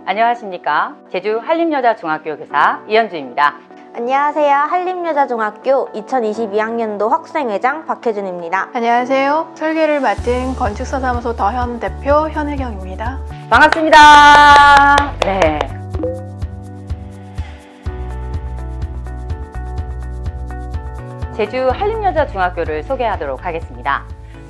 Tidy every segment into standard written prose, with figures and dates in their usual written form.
안녕하십니까. 제주 한림여자중학교 교사 이현주입니다. 안녕하세요. 한림여자중학교 2022학년도 학생회장 박혜준입니다. 안녕하세요. 설계를 맡은 건축사사무소 더현 대표 현혜경입니다. 반갑습니다. 네. 제주 한림여자중학교를 소개하도록 하겠습니다.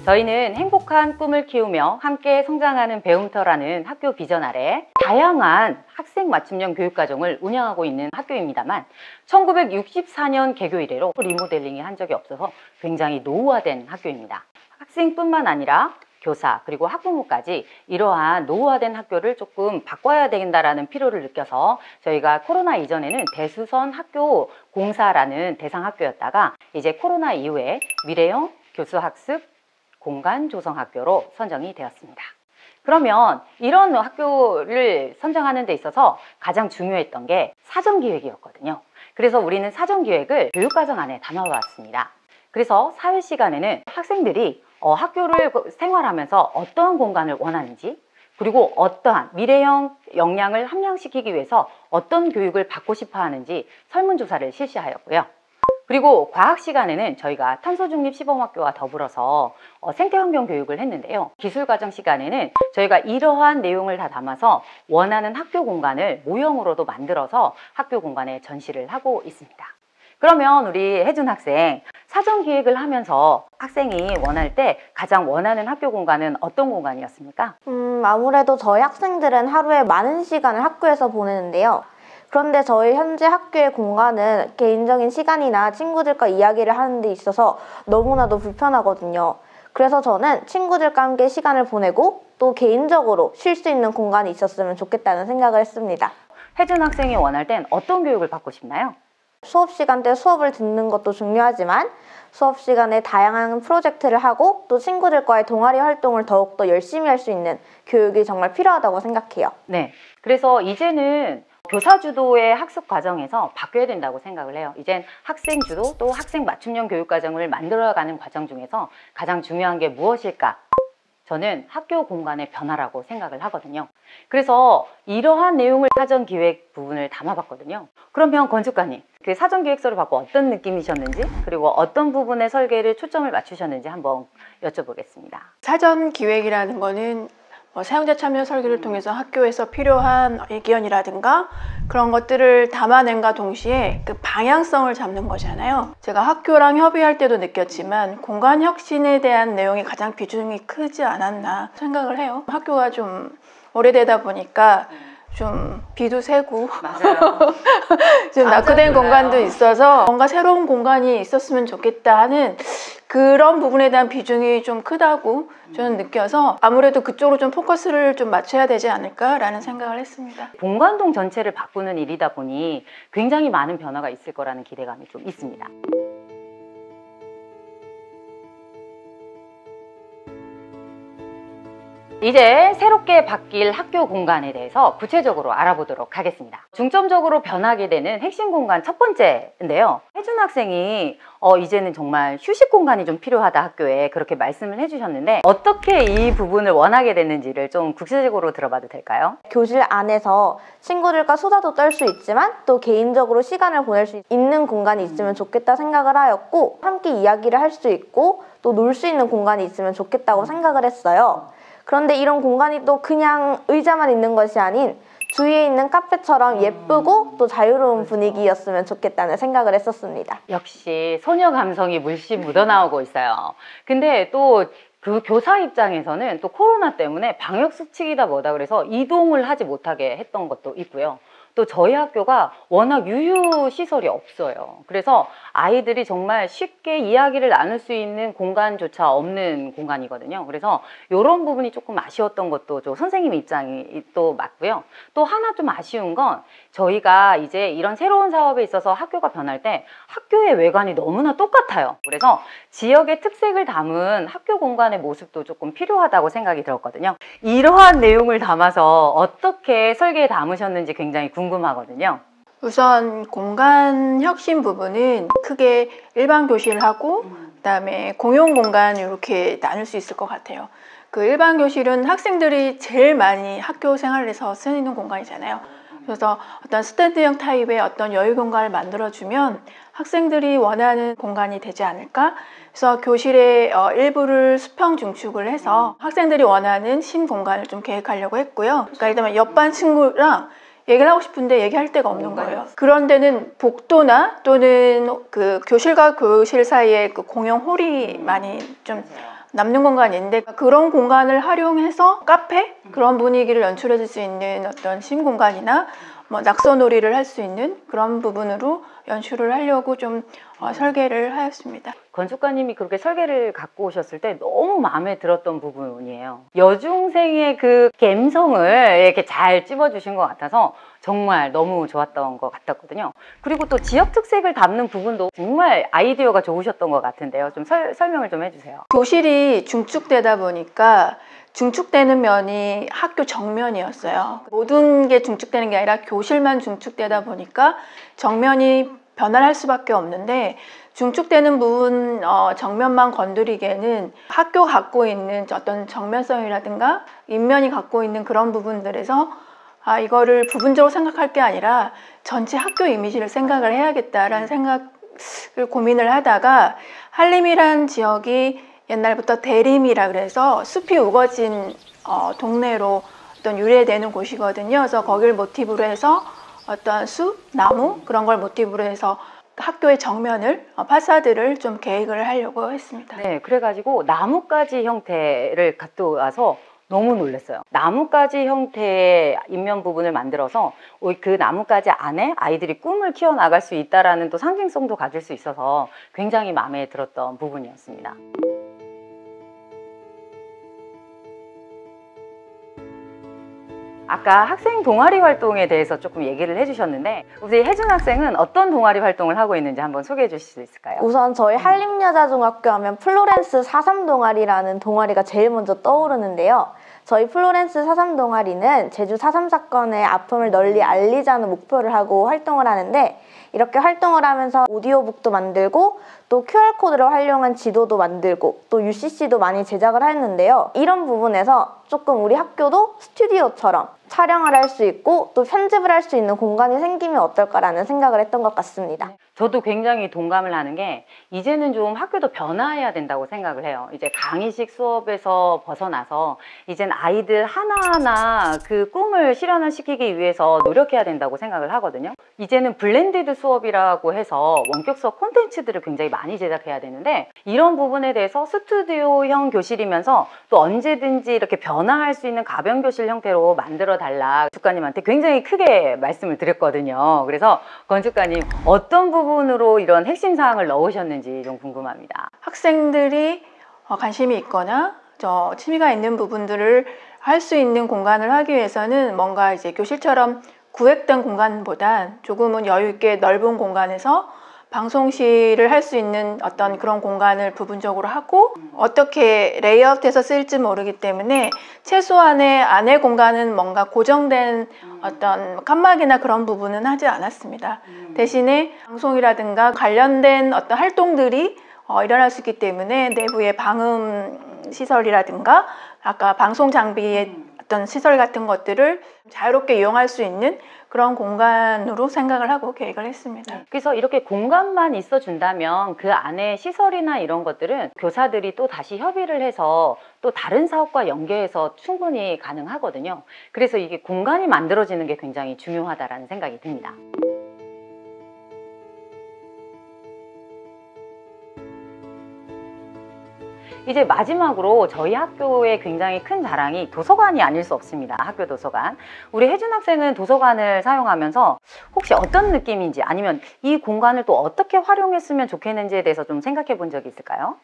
저희는 행복한 꿈을 키우며 함께 성장하는 배움터라는 학교 비전 아래 다양한 학생 맞춤형 교육과정을 운영하고 있는 학교입니다만 1964년 개교 이래로 리모델링이 한 적이 없어서 굉장히 노후화된 학교입니다. 학생뿐만 아니라 교사 그리고 학부모까지 이러한 노후화된 학교를 조금 바꿔야 된다라는 필요를 느껴서 저희가 코로나 이전에는 대수선 학교 공사라는 대상 학교였다가 이제 코로나 이후에 미래형 교수학습 공간 조성 학교로 선정이 되었습니다. 그러면 이런 학교를 선정하는 데 있어서 가장 중요했던 게 사전기획이었거든요. 그래서 우리는 사전기획을 교육과정 안에 담아봤습니다. 그래서 사회 시간에는 학생들이 학교를 생활하면서 어떠한 공간을 원하는지, 그리고 어떠한 미래형 역량을 함양시키기 위해서 어떤 교육을 받고 싶어 하는지 설문조사를 실시하였고요. 그리고 과학 시간에는 저희가 탄소중립 시범학교와 더불어서 생태환경 교육을 했는데요. 기술과정 시간에는 저희가 이러한 내용을 다 담아서 원하는 학교 공간을 모형으로도 만들어서 학교 공간에 전시를 하고 있습니다. 그러면 우리 혜준 학생, 사전 기획을 하면서 학생이 원할 때 가장 원하는 학교 공간은 어떤 공간이었습니까? 아무래도 저희 학생들은 하루에 많은 시간을 학교에서 보내는데요. 그런데 저희 현재 학교의 공간은 개인적인 시간이나 친구들과 이야기를 하는 데 있어서 너무나도 불편하거든요. 그래서 저는 친구들과 함께 시간을 보내고 또 개인적으로 쉴 수 있는 공간이 있었으면 좋겠다는 생각을 했습니다. 혜준 학생이 원할 땐 어떤 교육을 받고 싶나요? 수업 시간 때 수업을 듣는 것도 중요하지만 수업 시간에 다양한 프로젝트를 하고 또 친구들과의 동아리 활동을 더욱더 열심히 할 수 있는 교육이 정말 필요하다고 생각해요. 네, 그래서 이제는 교사 주도의 학습 과정에서 바뀌어야 된다고 생각을 해요. 이젠 학생 주도 또 학생 맞춤형 교육 과정을 만들어가는 과정 중에서 가장 중요한 게 무엇일까? 저는 학교 공간의 변화라고 생각을 하거든요. 그래서 이러한 내용을 사전 기획 부분을 담아봤거든요. 그러면 건축가님, 그 사전 기획서를 받고 어떤 느낌이셨는지, 그리고 어떤 부분에 설계를 초점을 맞추셨는지 한번 여쭤보겠습니다. 사전 기획이라는 거는 사용자 참여 설계를 통해서 학교에서 필요한 의견이라든가 그런 것들을 담아낸과 동시에 그 방향성을 잡는 거잖아요. 제가 학교랑 협의할 때도 느꼈지만 공간 혁신에 대한 내용이 가장 비중이 크지 않았나 생각을 해요. 학교가 좀 오래되다 보니까 좀 비도 새고 좀 낙후된 공간도 있어서 뭔가 새로운 공간이 있었으면 좋겠다 하는 그런 부분에 대한 비중이 좀 크다고 저는 느껴서 아무래도 그쪽으로 좀 포커스를 좀 맞춰야 되지 않을까라는 생각을 했습니다. 본관동 전체를 바꾸는 일이다 보니 굉장히 많은 변화가 있을 거라는 기대감이 좀 있습니다. 이제 새롭게 바뀔 학교 공간에 대해서 구체적으로 알아보도록 하겠습니다. 중점적으로 변하게 되는 핵심 공간 첫 번째인데요. 혜준 학생이 이제는 정말 휴식 공간이 좀 필요하다 학교에 그렇게 말씀을 해주셨는데 어떻게 이 부분을 원하게 됐는지를 좀 구체적으로 들어봐도 될까요? 교실 안에서 친구들과 수다도 떨 수 있지만 또 개인적으로 시간을 보낼 수 있는 공간이 있으면 좋겠다 생각을 하였고 함께 이야기를 할 수 있고 또 놀 수 있는 공간이 있으면 좋겠다고 생각을 했어요. 그런데 이런 공간이 또 그냥 의자만 있는 것이 아닌 주위에 있는 카페처럼 예쁘고 또 자유로운 분위기였으면 좋겠다는 생각을 했었습니다. 역시 소녀 감성이 물씬 묻어나오고 있어요. 근데 또 그 교사 입장에서는 또 코로나 때문에 방역 수칙이다 뭐다 그래서 이동을 하지 못하게 했던 것도 있고요. 또 저희 학교가 워낙 유휴시설이 없어요. 그래서 아이들이 정말 쉽게 이야기를 나눌 수 있는 공간조차 없는 공간이거든요. 그래서 이런 부분이 조금 아쉬웠던 것도 좀 선생님 입장이 또 맞고요. 또 하나 좀 아쉬운 건 저희가 이제 이런 새로운 사업에 있어서 학교가 변할 때 학교의 외관이 너무나 똑같아요. 그래서 지역의 특색을 담은 학교 공간의 모습도 조금 필요하다고 생각이 들었거든요. 이러한 내용을 담아서 어떻게 설계에 담으셨는지 굉장히 궁금하거든요. 우선 공간 혁신 부분은 크게 일반 교실하고 그다음에 공용 공간 이렇게 나눌 수 있을 것 같아요. 그 일반 교실은 학생들이 제일 많이 학교 생활에서 쓰는 공간이잖아요. 그래서 어떤 스탠드형 타입의 어떤 여유 공간을 만들어주면 학생들이 원하는 공간이 되지 않을까? 그래서 교실의 일부를 수평 중축을 해서 학생들이 원하는 신공간을 좀 계획하려고 했고요. 그러니까 예를 들면 옆반 친구랑 얘기를 하고 싶은데 얘기할 데가 없는 거예요. 그런 데는 복도나 또는 그 교실과 교실 사이에 그 공용 홀이 많이 좀 남는 공간인데, 그런 공간을 활용해서 카페 그런 분위기를 연출해 줄 수 있는 어떤 신공간이나 뭐 낙서놀이를 할 수 있는 그런 부분으로 연출을 하려고 좀 설계를 하였습니다. 건축가님이 그렇게 설계를 갖고 오셨을 때 너무 마음에 들었던 부분이에요. 여중생의 그 감성을 이렇게 잘 찝어주신 것 같아서 정말 너무 좋았던 것 같았거든요. 그리고 또 지역 특색을 담는 부분도 정말 아이디어가 좋으셨던 것 같은데요. 좀 설명을 좀 해주세요. 교실이 중축되다 보니까 중축되는 면이 학교 정면이었어요. 모든 게 중축되는 게 아니라 교실만 중축되다 보니까 정면이 변화할 수밖에 없는데, 중축되는 부분 정면만 건드리기에는 학교 갖고 있는 어떤 정면성이라든가 인면이 갖고 있는 그런 부분들에서 이거를 부분적으로 생각할 게 아니라 전체 학교 이미지를 생각을 해야겠다라는 생각을 고민을 하다가, 한림이란 지역이 옛날부터 대림이라 그래서 숲이 우거진 동네로 어떤 유래되는 곳이거든요. 그래서 거기를 모티브로 해서 어떤 숲, 나무 그런 걸 모티브로 해서 학교의 정면을 파사드를 좀 계획을 하려고 했습니다. 네, 그래가지고 나뭇가지 형태를 갖고 와서 너무 놀랐어요. 나뭇가지 형태의 인면 부분을 만들어서 그 나뭇가지 안에 아이들이 꿈을 키워나갈 수 있다라는 또 상징성도 가질 수 있어서 굉장히 마음에 들었던 부분이었습니다. 아까 학생 동아리 활동에 대해서 조금 얘기를 해주셨는데, 우리 혜준 학생은 어떤 동아리 활동을 하고 있는지 한번 소개해 주실 수 있을까요? 우선 저희 한림여자중학교 하면 플로렌스 4.3 동아리라는 동아리가 제일 먼저 떠오르는데요. 저희 플로렌스 4.3 동아리는 제주 4.3 사건의 아픔을 널리 알리자는 목표를 하고 활동을 하는데, 이렇게 활동을 하면서 오디오북도 만들고 또 QR코드를 활용한 지도도 만들고 또 UCC도 많이 제작을 했는데요. 이런 부분에서 조금 우리 학교도 스튜디오처럼 촬영을 할 수 있고 또 편집을 할 수 있는 공간이 생기면 어떨까라는 생각을 했던 것 같습니다. 저도 굉장히 동감을 하는 게, 이제는 좀 학교도 변화해야 된다고 생각을 해요. 이제 강의식 수업에서 벗어나서 이젠 아이들 하나하나 그 꿈을 실현을 시키기 위해서 노력해야 된다고 생각을 하거든요. 이제는 블렌디드 수업이라고 해서 원격 수업 콘텐츠들을 굉장히 많이 제작해야 되는데, 이런 부분에 대해서 스튜디오형 교실이면서 또 언제든지 이렇게 변화할 수 있는 가변 교실 형태로 만들어 달라 건축가님한테 굉장히 크게 말씀을 드렸거든요. 그래서 건축가님 어떤 부분으로 이런 핵심 사항을 넣으셨는지 좀 궁금합니다. 학생들이 관심이 있거나 취미가 있는 부분들을 할 수 있는 공간을 하기 위해서는 뭔가 이제 교실처럼 구획된 공간보단 조금은 여유 있게 넓은 공간에서 방송실을 할 수 있는 어떤 그런 공간을 부분적으로 하고, 어떻게 레이아웃해서 쓸지 모르기 때문에 최소한의 안의 공간은 뭔가 고정된 어떤 칸막이나 그런 부분은 하지 않았습니다. 대신에 방송이라든가 관련된 어떤 활동들이 일어날 수 있기 때문에 내부의 방음 시설이라든가 아까 방송 장비의 어떤 시설 같은 것들을 자유롭게 이용할 수 있는 그런 공간으로 생각을 하고 계획을 했습니다. 그래서 이렇게 공간만 있어준다면 그 안에 시설이나 이런 것들은 교사들이 또 다시 협의를 해서 또 다른 사업과 연계해서 충분히 가능하거든요. 그래서 이게 공간이 만들어지는 게 굉장히 중요하다라는 생각이 듭니다. 이제 마지막으로 저희 학교의 굉장히 큰 자랑이 도서관이 아닐 수 없습니다. 학교 도서관. 우리 혜준 학생은 도서관을 사용하면서 혹시 어떤 느낌인지, 아니면 이 공간을 또 어떻게 활용했으면 좋겠는지에 대해서 좀 생각해 본 적이 있을까요?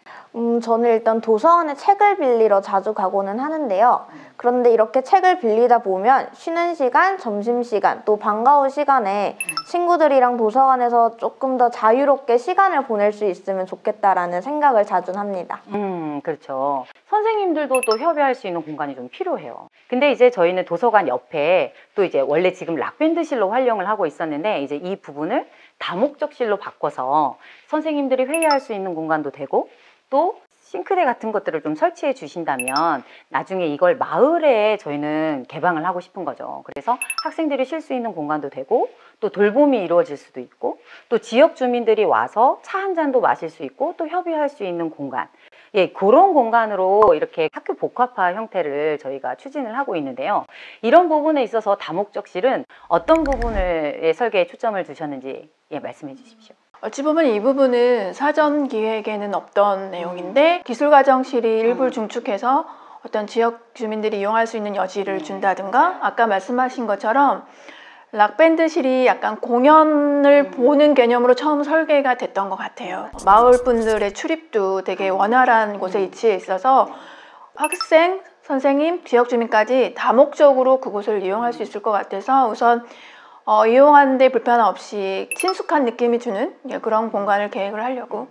저는 일단 도서관에 책을 빌리러 자주 가고는 하는데요. 그런데 이렇게 책을 빌리다 보면 쉬는 시간, 점심시간, 또 방과 후 시간에 친구들이랑 도서관에서 조금 더 자유롭게 시간을 보낼 수 있으면 좋겠다라는 생각을 자주 합니다. 그렇죠. 선생님들도 또 협의할 수 있는 공간이 좀 필요해요. 근데 이제 저희는 도서관 옆에 또 이제 원래 지금 락밴드실로 활용을 하고 있었는데, 이제 이 부분을 다목적실로 바꿔서 선생님들이 회의할 수 있는 공간도 되고 또 싱크대 같은 것들을 좀 설치해 주신다면 나중에 이걸 마을에 저희는 개방을 하고 싶은 거죠. 그래서 학생들이 쉴 수 있는 공간도 되고 또 돌봄이 이루어질 수도 있고 또 지역 주민들이 와서 차 한 잔도 마실 수 있고 또 협의할 수 있는 공간, 예, 그런 공간으로 이렇게 학교 복합화 형태를 저희가 추진을 하고 있는데요. 이런 부분에 있어서 다목적실은 어떤 부분의 설계에 초점을 두셨는지 예, 말씀해 주십시오. 어찌 보면 이 부분은 사전 기획에는 없던 내용인데 기술과정실이 일부를 중축해서 어떤 지역 주민들이 이용할 수 있는 여지를 준다든가 아까 말씀하신 것처럼 락밴드실이 약간 공연을 보는 개념으로 처음 설계가 됐던 것 같아요. 마을 분들의 출입도 되게 원활한 곳에 위치해 있어서 학생, 선생님, 지역 주민까지 다목적으로 그곳을 이용할 수 있을 것 같아서 우선 이용하는 데 불편 없이 친숙한 느낌이 주는 그런 공간을 계획을 하려고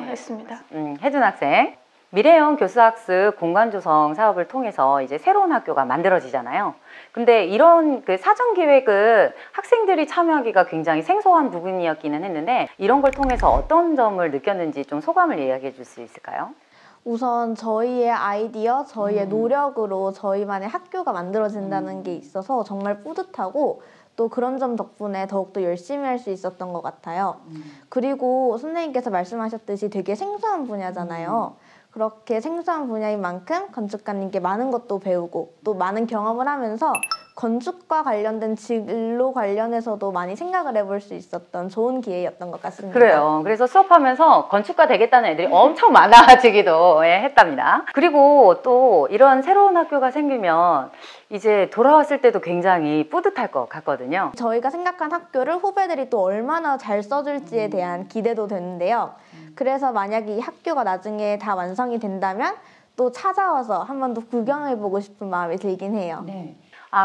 했습니다. 혜준 학생, 미래형 교수학습 공간 조성 사업을 통해서 이제 새로운 학교가 만들어지잖아요. 근데 이런 그 사전 기획은 학생들이 참여하기가 굉장히 생소한 부분이었기는 했는데 이런 걸 통해서 어떤 점을 느꼈는지 좀 소감을 이야기해 줄 수 있을까요? 우선 저희의 아이디어, 저희의 노력으로 저희만의 학교가 만들어진다는 게 있어서 정말 뿌듯하고 또 그런 점 덕분에 더욱더 열심히 할 수 있었던 것 같아요. 그리고 선생님께서 말씀하셨듯이 되게 생소한 분야잖아요. 그렇게 생소한 분야인 만큼 건축가님께 많은 것도 배우고 또 많은 경험을 하면서 건축과 관련된 진로 관련해서도 많이 생각을 해볼 수 있었던 좋은 기회였던 것 같습니다. 그래요. 그래서 수업하면서 건축가 되겠다는 애들이 엄청 많아지기도 했답니다. 그리고 또 이런 새로운 학교가 생기면 이제 돌아왔을 때도 굉장히 뿌듯할 것 같거든요. 저희가 생각한 학교를 후배들이 또 얼마나 잘 써줄지에 대한 기대도 되는데요. 그래서 만약에 이 학교가 나중에 다 완성이 된다면 또 찾아와서 한 번 더 구경해보고 싶은 마음이 들긴 해요. 네.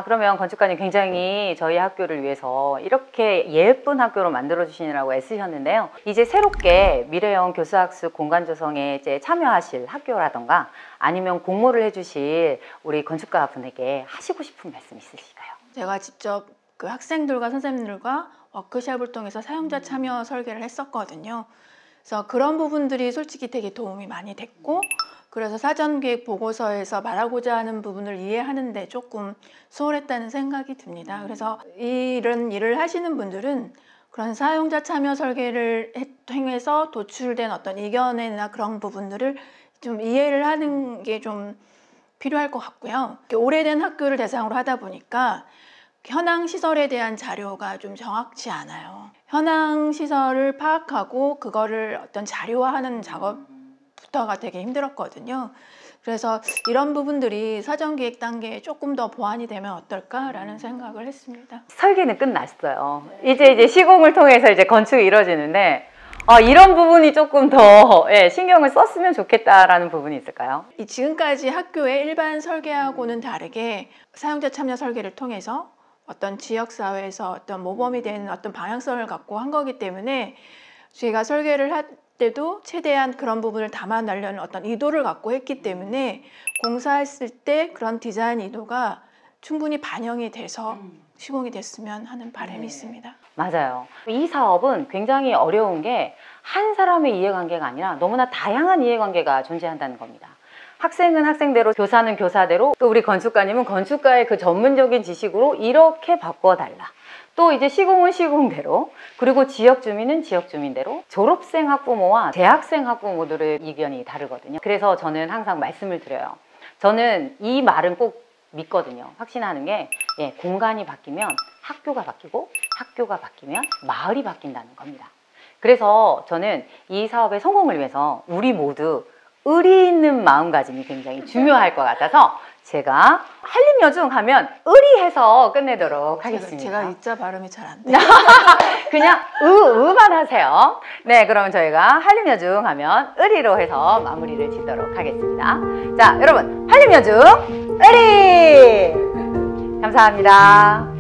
그러면 건축가님 굉장히 저희 학교를 위해서 이렇게 예쁜 학교로 만들어주시느라고 애쓰셨는데요. 이제 새롭게 미래형 교수학습 공간 조성에 이제 참여하실 학교라던가 아니면 공모를 해주실 우리 건축가 분에게 하시고 싶은 말씀 있으실까요? 제가 직접 그 학생들과 선생님들과 워크숍을 통해서 사용자 참여 설계를 했었거든요. 그래서 그런 부분들이 솔직히 되게 도움이 많이 됐고 그래서 사전계획 보고서에서 말하고자 하는 부분을 이해하는데 조금 수월했다는 생각이 듭니다. 그래서 이런 일을 하시는 분들은 그런 사용자 참여 설계를 통해서 도출된 어떤 이견이나 그런 부분들을 좀 이해를 하는 게 좀 필요할 것 같고요. 오래된 학교를 대상으로 하다 보니까 현황 시설에 대한 자료가 좀 정확치 않아요. 현황 시설을 파악하고 그거를 어떤 자료화하는 작업부터가 되게 힘들었거든요. 그래서 이런 부분들이 사전기획 단계에 조금 더 보완이 되면 어떨까라는 생각을 했습니다. 설계는 끝났어요. 이제 시공을 통해서 이제 건축이 이루어지는데 이런 부분이 조금 더 신경을 썼으면 좋겠다라는 부분이 있을까요? 지금까지 학교의 일반 설계하고는 다르게 사용자 참여 설계를 통해서 어떤 지역사회에서 어떤 모범이 되는 어떤 방향성을 갖고 한 거기 때문에 저희가 설계를 할 때도 최대한 그런 부분을 담아내려는 어떤 의도를 갖고 했기 때문에 공사했을 때 그런 디자인 의도가 충분히 반영이 돼서 시공이 됐으면 하는 바람이 있습니다. 맞아요. 이 사업은 굉장히 어려운 게 한 사람의 이해관계가 아니라 너무나 다양한 이해관계가 존재한다는 겁니다. 학생은 학생대로, 교사는 교사대로, 또 우리 건축가님은 건축가의 그 전문적인 지식으로 이렇게 바꿔달라. 또 이제 시공은 시공대로, 그리고 지역 주민은 지역 주민대로, 졸업생 학부모와 재학생 학부모들의 의견이 다르거든요. 그래서 저는 항상 말씀을 드려요. 저는 이 말은 꼭 믿거든요. 확신하는 게 공간이 바뀌면 학교가 바뀌고 학교가 바뀌면 마을이 바뀐다는 겁니다. 그래서 저는 이 사업의 성공을 위해서 우리 모두 의리 있는 마음가짐이 굉장히 중요할 것 같아서 제가 한림여중 하면 의리해서 끝내도록 하겠습니다. 제가 이자 발음이 잘 안 돼요. 그냥 의만 하세요. 네, 그러면 저희가 한림여중 하면 의리로 해서 마무리를 짓도록 하겠습니다. 자, 여러분, 한림여중 의리! 감사합니다.